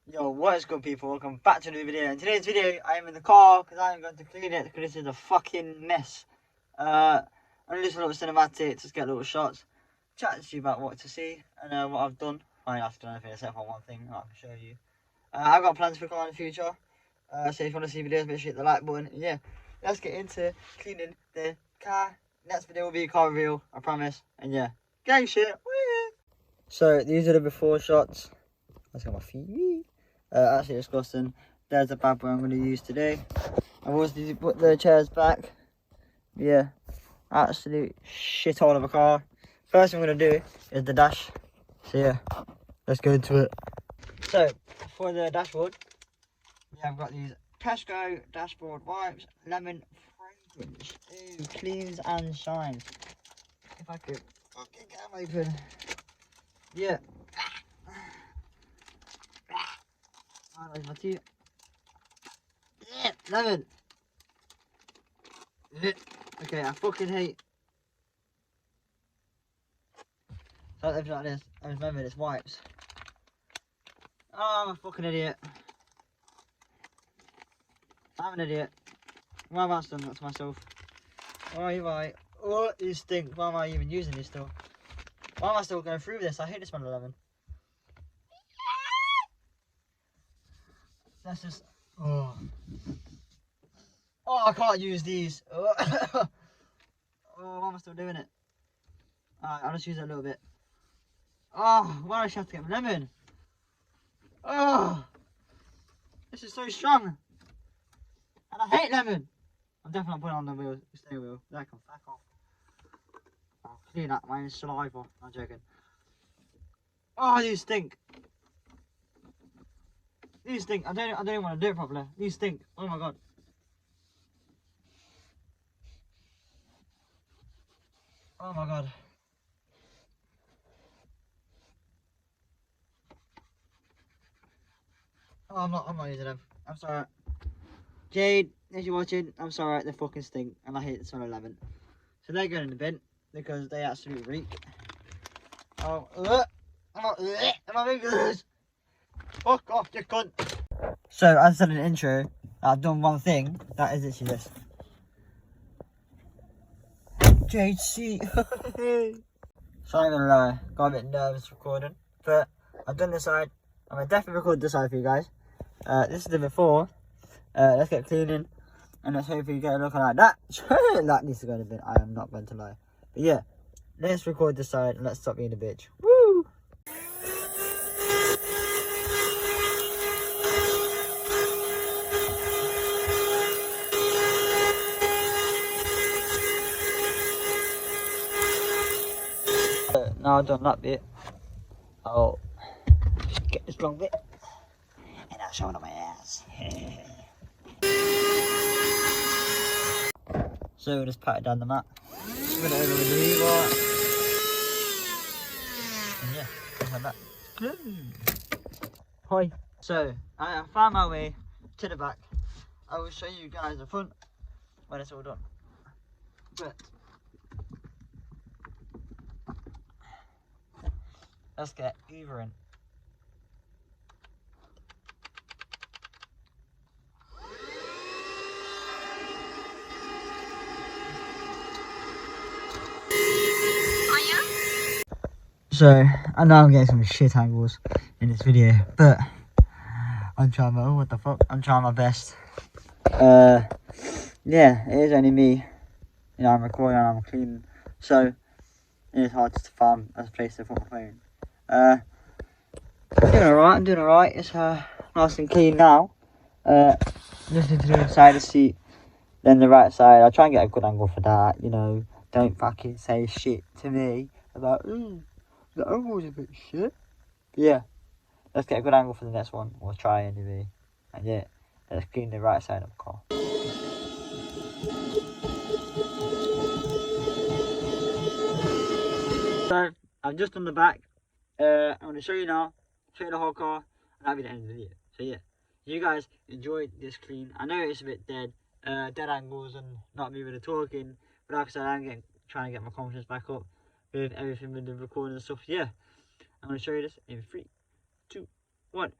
Yo, what is good, people? Welcome back to a new video. In today's video, I am in the car because I am going to clean it because this is a fucking mess. I'm going to do a little cinematic, just get little shots, chat to you about what to see and what I've done. I ain't have to do anything except for one thing I can show you. I've got plans for car in the future, so if you want to see videos, make sure you hit the like button. And yeah, let's get into cleaning the car. Next video will be a car reveal, I promise. And yeah, gang shit. Woo! So these are the before shots. Let's get my feet. Actually disgusting. There's the bad boy I'm going to use today. I've also put the chairs back. Yeah, absolute shit all of a car. First thing I'm going to do is the dash. So yeah, let's go into it. So for the dashboard, we have got these Tesco dashboard wipes, lemon fragrance. Ooh, cleans and shines. If I could fucking get them open. Yeah. Oh, there's my teeth. Yeah, lemon. Yeah. Okay, I fucking hate. So I like this. I remember it's wipes. Oh, I'm a fucking idiot. I'm an idiot. Why have I done that to myself? Oh, you're right. Oh, these stink. Why am I even using these still? Why am I still going through this? I hate the smell of lemon. That's just. Oh. Oh, I can't use these. Oh, why am I still doing it? Alright, I'll just use it a little bit. Oh, why do I have to get lemon? Oh, this is so strong. And I hate lemon. I'm definitely not putting it on the wheel, the steering wheel. That can fuck off. I'll clean that my own saliva. I'm joking. Oh, these stink. These stink. I don't even want to do it properly. These stink. Oh my god. Oh my god. Oh, I'm not using them. I'm sorry. Jade, if you're watching, I'm sorry, they fucking stink and I hate the smell of lemon. So they're going in the bin because they absolutely reek. Oh, my fingers. Fuck off, you cunt. So, as I said in the intro, I've done one thing, that is literally this. JC. So I'm gonna lie, got a bit nervous recording, but I've done this side. I'm gonna definitely record this side for you guys. This is the before. Let's get cleaning, and let's hopefully get a look like that. That needs to go in the bin, I am not going to lie. But yeah, let's record this side and let's stop being a bitch. Woo! Now I've done that bit, I'll get this long bit, and I'll show it on my ass. So we'll just pat it down the mat, spin it over with the lever, and yeah, just like that. Hi. So I found my way to the back. I will show you guys the front when it's all done. But let's get Eva in. So I know I'm getting some shit angles in this video, but I'm trying my best. Yeah, it is only me. You know, I'm recording and I'm cleaning, so it is hard to find a place to put my phone. I'm doing alright. It's nice and clean now. Just need to do the side of the seat, then the right side. I'll try and get a good angle for that, you know. Don't fucking say shit to me about, the angle's a bit shit. But yeah, let's get a good angle for the next one. We'll try anyway. And yeah, let's clean the right side of the car. So, I've just done the back. I'm going to show you now, show you the whole car, and that'll be the end of the video. So yeah, if you guys enjoyed this clean, I know it's a bit dead angles and not me really talking, but like I said, I'm trying to get my confidence back up with everything with the recording and stuff. Yeah, I'm going to show you this in 3, 2, 1.